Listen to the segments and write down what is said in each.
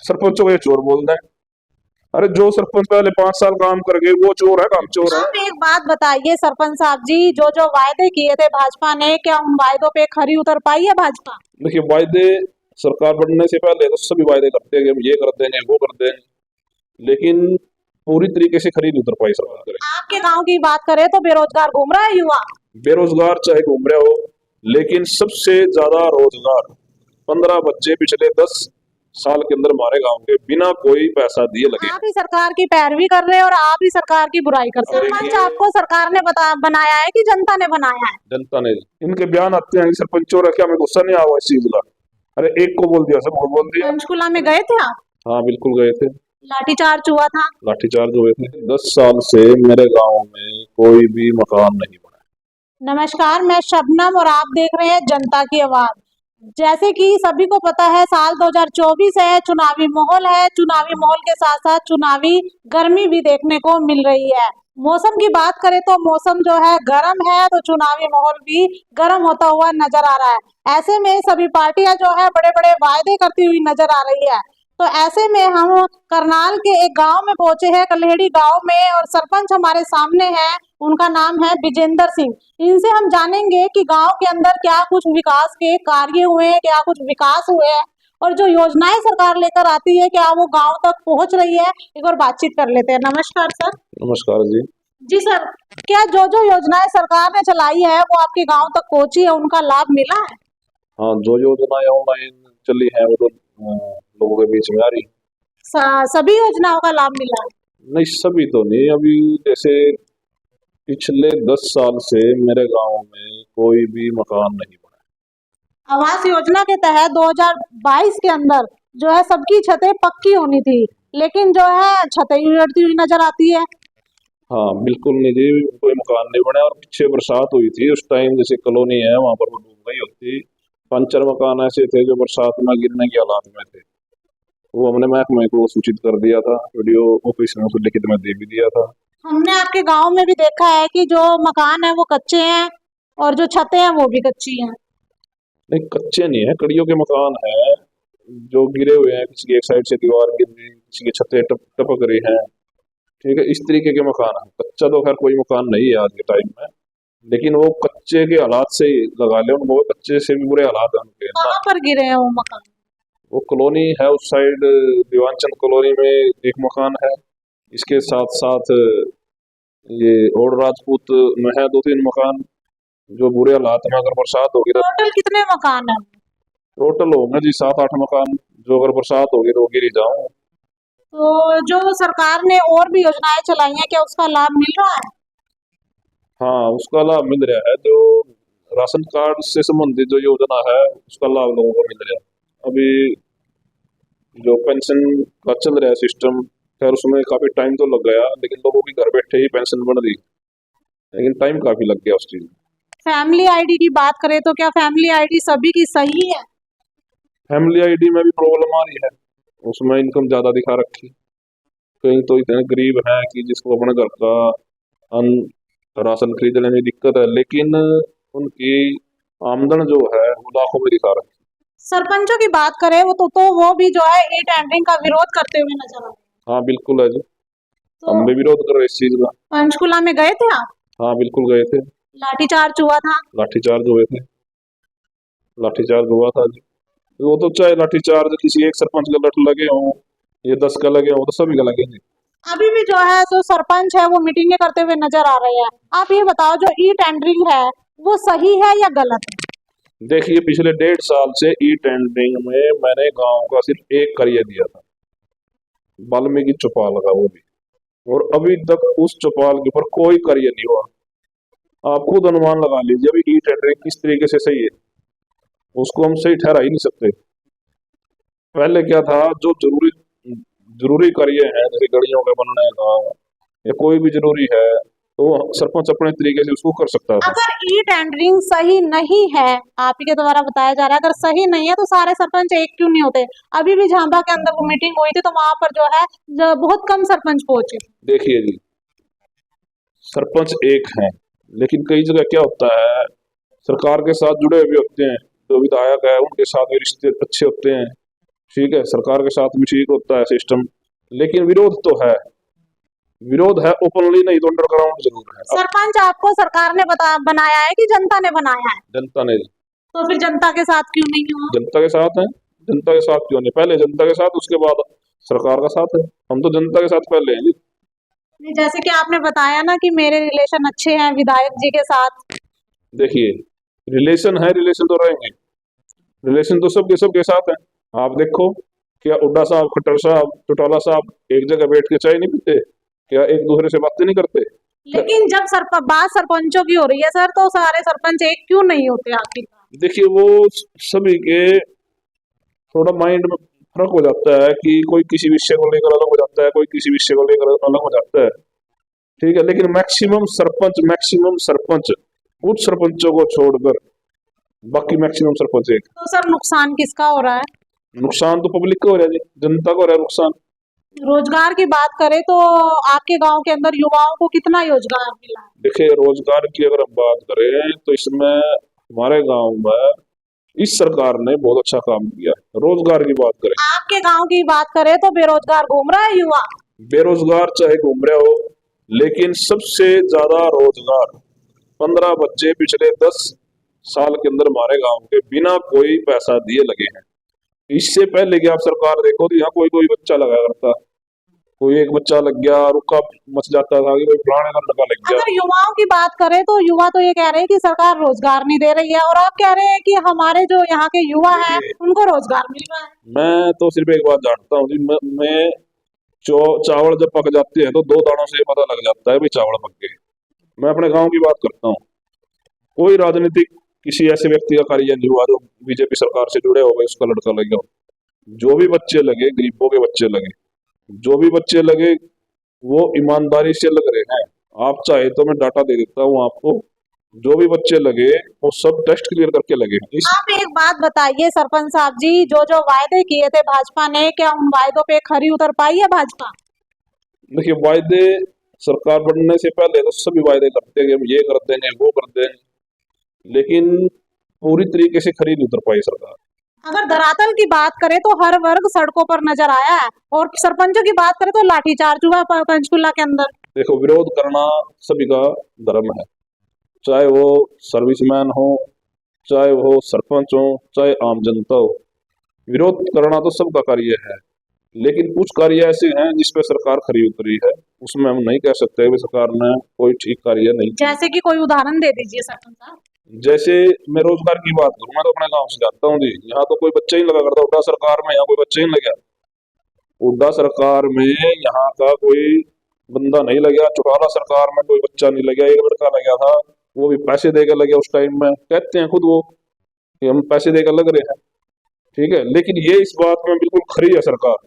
सरपंचों को ये चोर बोल दें। अरे जो सरपंच पहले 5 साल काम कर गए वो चोर है, काम चोर है। आप एक बात बताइए सरपंच साहब जी, जो जो वायदे किए थे भाजपा ने, क्या उन वायदों पे खरी उतर पाई है भाजपा? देखिए वायदे सरकार बनने से पहले तो सभी वायदे करते हैं कि हम ये कर देंगे वो कर देंगे, लेकिन पूरी तरीके से खरी नहीं उतर पाई सरकार करे। आपके गांव की बात करें तो बेरोजगार घूम रहा है युवा। बेरोजगार चाहे घूम रहे हो, लेकिन सबसे ज्यादा रोजगार 15 बच्चे पिछले 10 साल के अंदर हमारे गांव के बिना कोई पैसा दिए लगे। आप ही सरकार की पैरवी कर रहे हैं और आप ही सरकार की बुराई करते हैं। सरपंच आपको सरकार ने बनाया है कि जनता ने बनाया है? जनता ने। इनके बयान आते हैं सरपंचों रखे, हमें गुस्सा नहीं आवा इस चीज का। अरे एक को बोल दिया सबको बोल दिया। पंचकुला में गए थे आप? हाँ बिल्कुल गए थे। लाठीचार्ज हुआ था? लाठीचार्ज हुए थे। 10 साल से मेरे गांव में कोई भी मकान नहीं बना। नमस्कार, मैं शबनम और आप देख रहे हैं जनता की आवाज। जैसे कि सभी को पता है, साल 2024 है, चुनावी माहौल है। चुनावी माहौल के साथ साथ चुनावी गर्मी भी देखने को मिल रही है। मौसम की बात करें तो मौसम जो है गर्म है, तो चुनावी माहौल भी गर्म होता हुआ नजर आ रहा है। ऐसे में सभी पार्टियां जो है बड़े बड़े वायदे करती हुई नजर आ रही है। तो ऐसे में हम करनाल के एक गांव में पहुंचे हैं, कल्हेड़ी गांव में, और सरपंच हमारे सामने हैं। उनका नाम है विजेंद्र सिंह। इनसे हम जानेंगे कि गांव के अंदर क्या कुछ विकास के कार्य हुए हैं, क्या कुछ विकास हुए हैं, और जो योजनाएं सरकार लेकर आती है क्या वो गांव तक पहुंच रही है। एक बार बातचीत कर लेते हैं। नमस्कार सर। नमस्कार जी। जी सर, क्या जो जो योजनाएं सरकार ने चलाई है वो आपके गांव तक पहुंची है, उनका लाभ मिला है? हाँ जो योजनाएं ऑनलाइन चली है वो तो लोगों के बीच में आ रही। सभी योजनाओं का लाभ मिला है? नहीं सभी तो नहीं। अभी जैसे पिछले 10 साल से मेरे गांव में कोई भी मकान नहीं बना। आवास योजना के तहत 2022 के अंदर जो है सबकी छतें पक्की होनी थी, लेकिन जो है छतें उड़ती हुई नजर आती है। हाँ बिल्कुल नहीं जी, कोई मकान नहीं बना। और पीछे बरसात हुई थी उस टाइम, जैसे कॉलोनी है वहां पर वो डूब गई होती। 5-4 मकान ऐसे थे जो बरसात में गिरने की हालात में थे। वो हमने महकमे को सूचित कर दिया था, वीडियो ऑफिस में उसे लिखित में दे भी दिया था। हमने आपके गांव में भी देखा है कि जो मकान है वो कच्चे हैं और जो छतें हैं वो भी कच्ची हैं। नहीं कच्चे नहीं है, कड़ियों के मकान है जो गिरे हुए हैं। किसी की एक साइड से दीवार गिर रही, किसी की छतें टपक रही हैं। ठीक है, इस तरीके के मकान है। कच्चा तो खैर कोई मकान नहीं है आज के टाइम में, लेकिन वो कच्चे के हालात से ही लगा ले उनको, कच्चे से भी बुरे हालात हैं उनके ना। कहाँ पर गिरे हैं वो मकान? वो कॉलोनी है उस साइड, दीवानचंद कॉलोनी में एक मकान है। इसके साथ साथ ये और राजपूत में है 2-3 मकान जो बुरे हालात में, अगर बरसात होगी तो। टोटल कितने मकान है? टोटल होंगे जी 7-8 मकान, जो अगर बरसात होगी तो वो गिर ही जाओ। तो जो सरकार ने और भी योजनाएं चलाई हैं, क्या उसका लाभ मिल रहा है? हाँ उसका लाभ मिल रहा है। जो राशन कार्ड से संबंधित जो योजना है उसका लाभ लोगों को मिल रहा है। अभी जो पेंशन का चल रहा है सिस्टम, खैर उसमें काफी टाइम तो लग गया, लेकिन लोगों की घर बैठे ही पेंशन बन रही, लेकिन टाइम काफी लग गया उस चीज में। फैमिली आईडी की बात करें तो क्या फैमिली आईडी सभी की सही है? फैमिली आईडी में भी प्रॉब्लम आ रही है, उसमें इनकम ज्यादा दिखा रखी। कहीं तो इतने गरीब हैं कि जिसको अपने घर का राशन खरीदने में दिक्कत है, लेकिन उनकी आमदन जो है वो लाखों में दिखा रखी। सरपंचों की बात करें तो वो भी जो है ई टेंडरिंग का विरोध करते हुए नजर आ रहे हैं। हाँ बिल्कुल है जी, तो हम भी विरोध कर रहे हैं इस चीज का। पंचकुला में गए थे आप? हाँ बिल्कुल गए थे। लाठीचार्ज हुआ था? लाठीचार्ज हुए थे, लाठीचार्ज हुआ था जी। वो तो चाहे लाठीचार्ज किसी एक सरपंच का लठ लगे हों, ये 10 का लगे हों, तो सभी का लगे जी। अभी भी जो है जो सरपंच है वो मीटिंगें करते हुए नजर आ रहे हैं। आप ये बताओ, जो ई टेंडरिंग है वो सही है या गलत है? देखिए पिछले 1.5 साल से ई टेंडरिंग में मैंने गांव का सिर्फ एक कार्य दिया था, वाल्मीकि चौपाल का, वो भी। और अभी तक उस चौपाल के ऊपर कोई कार्य नहीं हुआ। आप खुद अनुमान लगा लीजिए अभी ई टेंडरिंग किस तरीके से सही है, उसको हम सही ठहरा ही नहीं सकते। पहले क्या था, जो जरूरी जरूरी कार्य है जैसे गलियों के बनने का या कोई भी जरूरी है, तो सरपंच अपने तरीके से उसको कर सकता था। अगर ई टेंडरिंग सही नहीं है, आप ही के द्वारा बताया जा रहा है, अगर सही नहीं है तो सारे सरपंच एक क्यों नहीं होते? अभी भी झांबा के अंदर वो मीटिंग हुई थी तो वहां पर जो है बहुत कम सरपंच पहुंचे। देखिए जी, सरपंच एक है, लेकिन कई जगह क्या होता है, सरकार के साथ जुड़े हुए होते हैं जो विधायक है, उनके साथ भी रिश्ते अच्छे होते हैं, ठीक है, सरकार के साथ भी ठीक होता है सिस्टम, लेकिन विरोध तो है, विरोध है ओपनली, नहीं तो अंडरग्राउंड जरूर है। अब सरपंच आपको सरकार ने बनाया है कि जनता ने बनाया है? जनता ने, तो फिर जनता के साथ क्यों नहीं हुआ? जनता के साथ है, जनता के साथ क्यों नहीं, पहले जनता के साथ, उसके बाद सरकार का साथ है, हम तो जनता के साथ पहले हैं जी। नहीं, जैसे कि आपने बताया ना कि मेरे रिलेशन अच्छे हैं विधायक जी के साथ। देखिए, रिलेशन है, रिलेशन तो रहेंगे, रिलेशन तो सबके साथ है। आप देखो, क्या हुड्डा साहब, खट्टर साहब, चौटाला साहब एक जगह बैठ के चाय नहीं पीते? क्या एक दूसरे से बातें नहीं करते? लेकिन जब बात सरपंचों की हो रही है सर, तो सारे सरपंच एक क्यों नहीं होते आखिर? देखिए, वो सभी के थोड़ा माइंड में फर्क हो जाता है कि कोई किसी विषय को लेकर अलग हो जाता है, कोई किसी विषय को लेकर अलग हो जाता है, ठीक है। लेकिन मैक्सिमम सरपंच कुछ सरपंचों को छोड़कर बाकी मैक्सिमम सरपंच एक। तो सर नुकसान किसका हो रहा है? नुकसान तो पब्लिक का हो रहा है जी, जनता का हो रहा है नुकसान। रोजगार की बात करें तो आपके गांव के अंदर युवाओं को कितना रोजगार मिला है? देखिए, रोजगार की अगर हम बात करें तो इसमें हमारे गांव में इस सरकार ने बहुत अच्छा काम किया। रोजगार की बात करें, आपके गांव की बात करें तो बेरोजगार घूम रहा है युवा। बेरोजगार चाहे घूम रहे हो, लेकिन सबसे ज्यादा रोजगार 15 बच्चे पिछले 10 साल के अंदर हमारे गांव के बिना कोई पैसा दिए लगे हैं। इससे पहले कि आप सरकार देखो तो यहाँ कोई कोई बच्चा लगा करता, कोई एक बच्चा लग गया, रुका मच जाता था कि कोई फलाने का लड़का लग गया। अगर युवाओं की बात करें तो युवा तो ये कह रहे हैं कि सरकार रोजगार नहीं दे रही है, और आप कह रहे हैं कि हमारे जो यहाँ के युवा हैं देखिए, उनको रोजगार मिल रहा है। मैं तो सिर्फ एक बात जानता हूँ जी, मैं चावल जब पक जाते हैं तो 2 दानों से पता लग जाता है भाई चावल पक गए। मैं अपने गांव की बात करता हूँ, कोई राजनीतिक किसी ऐसे व्यक्ति का कार्य नहीं हुआ जो बीजेपी सरकार से जुड़े हो गए, उसका लड़का लग गया। जो भी बच्चे लगे, गरीबों के बच्चे लगे, जो भी बच्चे लगे वो ईमानदारी से लग रहे हैं। आप चाहे तो मैं डाटा दे देता हूँ आपको, जो भी बच्चे लगे वो सब टेस्ट क्लियर करके लगे हैं। आप एक बात बताइए सरपंच साहब जी, जो जो वायदे किए थे भाजपा ने, क्या उन वायदों पे खरी उतर पाई है भाजपा? देखिए, वायदे सरकार बनने से पहले तो सभी वायदे करते हैं कि हम ये कर देंगे, वो कर देंगे, लेकिन पूरी तरीके से खरी नहीं उतर पाई सरकार। अगर धरातल की बात करें तो हर वर्ग सड़कों पर नजर आया है, और सरपंचों की बात करें तो लाठीचार्ज हुआ पंचकुला के अंदर। देखो, विरोध करना सभी का धर्म है, चाहे वो सर्विसमैन हो, चाहे वो सरपंच हो, चाहे आम जनता हो, विरोध करना तो सबका कार्य है। लेकिन कुछ कार्य ऐसे हैं जिसपे सरकार खरी उतरी है, उसमें हम नहीं कह सकते कि सरकार ने कोई ठीक कार्य नहीं किया। जैसे कि कोई उदाहरण दे दीजिए सरपंच साहब। जैसे मैं रोजगार की बात करूं, मैं तो अपने गांव से जाता हूँ जी, यहाँ तो कोई बच्चा ही नहीं लगा करता। हुड्डा सरकार में यहाँ कोई बच्चा ही नहीं लगा, हुड्डा सरकार में यहाँ का कोई बंदा नहीं लगा, चौटाला सरकार में कोई बच्चा नहीं लगा, एक लड़का लगा था, वो भी पैसे देकर लगे। उस टाइम में कहते हैं खुद वो कि हम पैसे देकर लग रहे हैं, ठीक है। लेकिन ये इस बात में बिल्कुल खरी है सरकार,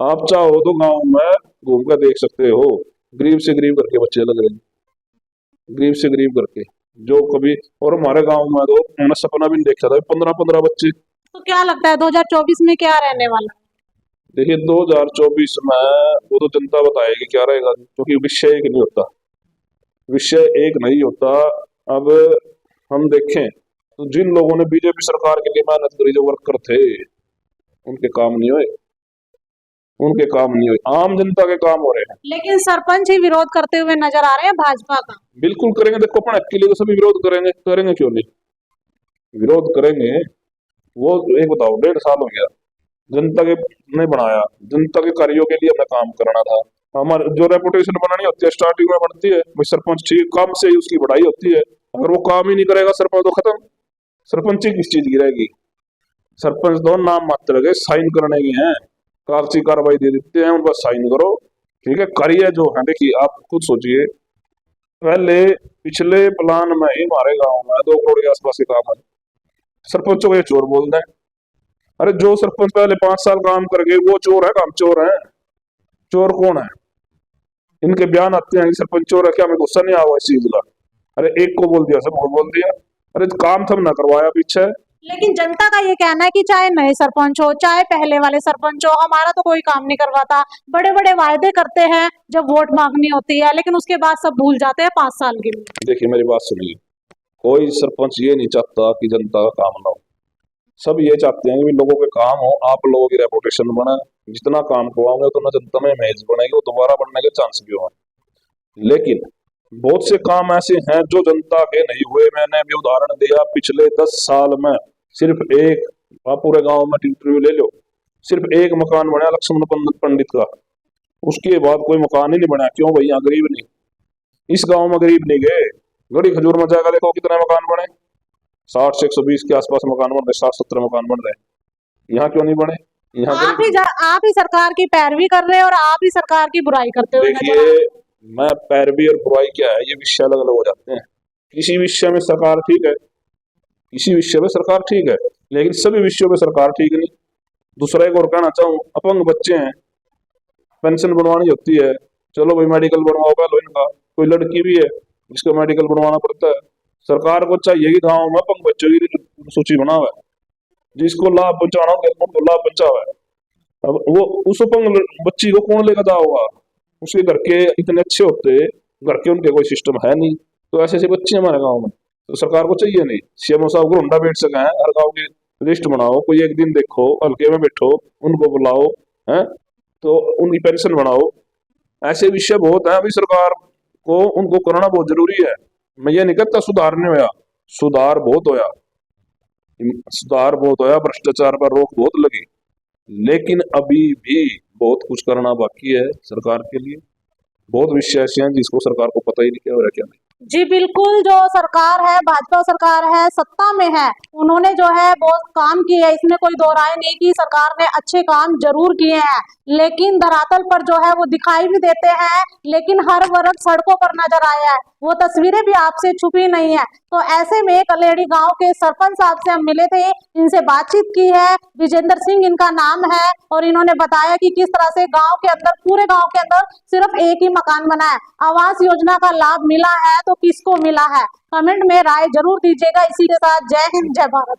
आप चाहो तो गांव में घूम कर देख सकते हो, गरीब से गरीब करके बच्चे लग रहे हैं, गरीब से गरीब करके जो कभी। और हमारे गांव में तो मैंने सपना भी नहीं देखा था 15-15 बच्चे। तो क्या लगता है 2024 में क्या रहने वाला? देखिए, 2024 में वो तो जनता बताएगी क्या रहेगा, क्योंकि विषय एक नहीं होता, विषय एक नहीं होता। अब हम देखें तो जिन लोगों ने बीजेपी सरकार के लिए मेहनत करी, जो वर्कर थे, उनके काम नहीं हुए, उनके काम नहीं हुए, आम जनता के काम हो रहे हैं। लेकिन सरपंच ही विरोध करते हुए नजर आ रहे हैं भाजपा का। बिल्कुल करेंगे, देखो अपने हक के लिए तो सभी विरोध करेंगे, करेंगे क्यों नहीं, विरोध करेंगे। वो एक बताओ, 1.5 साल हो गया, जनता के ने बनाया, जनता के कार्यों के लिए हमें काम करना था। हमारे जो रेपुटेशन बनानी होती है स्टार्टिंग में बनती है, भाई सरपंच ठीक काम से ही उसकी बढ़ाई होती है। अगर वो काम ही नहीं करेगा सरपंच तो खत्म, सरपंच किस चीज की रहेगी। सरपंच तो नाम मात्र के साइन करने की हैं, कागजी कार्रवाई दे देते हैं, उन पर साइन करो, ठीक है। कार्य जो है, देखिए आप खुद सोचिए, पहले पिछले प्लान में ही हमारे गांव में 2 करोड़ के आसपास के काम है, सरपंचों को ये चोर बोल दें। अरे जो सरपंच पहले 5 साल काम कर गए वो चोर है, काम चोर है। चोर कौन है? इनके बयान आते हैं कि सरपंच चोर है, क्या हमें गुस्सा नहीं आवा इस चीज का? अरे एक को बोल दिया, सबको बोल दिया, अरे काम थम ना करवाया पीछे। लेकिन जनता का ये कहना है कि चाहे नए सरपंच हो चाहे पहले वाले सरपंच हो, हमारा तो कोई काम नहीं करवाता। बड़े बड़े वायदे करते हैं जब वोट मांगनी होती है, लेकिन उसके बाद सब भूल जाते हैं 5 साल के लिए। देखिए, मेरी बात सुनिए, कोई सरपंच ये नहीं चाहता कि जनता का काम ना हो, सब ये चाहते हैं कि भी लोगों के काम हो, आप लोगों की रेपुटेशन बने, जितना काम करवाओगे उतना जनता में इमेज बनेगी, वो दोबारा बनने के चांस भी हो। लेकिन बहुत से काम ऐसे हैं जो जनता के नहीं हुए। मैंने अभी उदाहरण दिया, पिछले 10 साल में सिर्फ एक, आप पूरे गांव में इंटरव्यू ले लो, सिर्फ एक मकान बना लक्ष्मण पंडित का, उसके बाद कोई मकान ही नहीं बना। क्यों भाई? यहाँ गरीब नहीं, इस गांव में गरीब नहीं गए। गड़ी खजूर में जाकर देखो कितने मकान बने, 60 से 120 के आसपास मकान बन रहे, 60-70 मकान बन रहे। यहाँ क्यों नहीं बने? यहाँ आप ही सरकार की पैरवी कर रहे हैं और आप ही सरकार की बुराई करते हुए नजर आ रहे हैं। देखिए, मैं पैरवी और बुराई क्या है, ये विषय अलग अलग हो जाते हैं। किसी विषय में सरकार ठीक है, किसी विषय में सरकार ठीक है, लेकिन सभी विषयों में सरकार ठीक नहीं। दूसरा एक और कहना चाहूँ, अपंग बच्चे हैं, पेंशन बनवानी होती है, चलो भाई मेडिकल बनवाओ पहले इनका। कोई लड़की भी है जिसको मेडिकल बनवाना पड़ता है, सरकार को चाहिए कि गाँव में अपंग बच्चों की सूची बनावे, जिसको लाभ पहुंचाना हो उनको लाभ पहुंचावे। अब वो उस अपंग बच्ची को कौन लेकर जाओगा? उसके घर के इतने अच्छे होते, घर के उनके कोई सिस्टम है नहीं, तो ऐसे ऐसे बच्चे हमारे गांव में, तो सरकार को चाहिए नहीं सीएमओ साहब को हुंडा बैठ सके, हर गांव की लिस्ट बनाओ, कोई एक दिन देखो, हल्के में बैठो, उनको बुलाओ, हैं, तो उनकी पेंशन बढ़ाओ। ऐसे विषय बहुत है, अभी सरकार को उनको करना बहुत जरूरी है। मैं ये नहीं कहता सुधार नहीं होया, सुधार बहुत होया, सुधार बहुत होया, भ्रष्टाचार पर रोक बहुत लगी, लेकिन अभी भी बहुत कुछ करना बाकी है सरकार के लिए। बहुत विषय ऐसे हैं जिसको सरकार को पता ही नहीं क्या हो रहा क्या नहीं। जी बिल्कुल, जो सरकार है, भाजपा सरकार है, सत्ता में है, उन्होंने जो है बहुत काम किए हैं, इसमें कोई दो राय नहीं कि सरकार ने अच्छे काम जरूर किए हैं, लेकिन धरातल पर जो है वो दिखाई भी देते हैं, लेकिन हर वर्ग सड़कों पर नजर आया है, वो तस्वीरें भी आपसे छुपी नहीं है। तो ऐसे में कलेड़ी गांव के सरपंच साहब से हम मिले थे, इनसे बातचीत की है, विजेंद्र सिंह इनका नाम है, और इन्होंने बताया कि किस तरह से गांव के अंदर, पूरे गांव के अंदर सिर्फ एक ही मकान बना है। आवास योजना का लाभ मिला है तो किसको मिला है? कमेंट में राय जरूर दीजिएगा। इसी के साथ जय हिंद, जय भारत।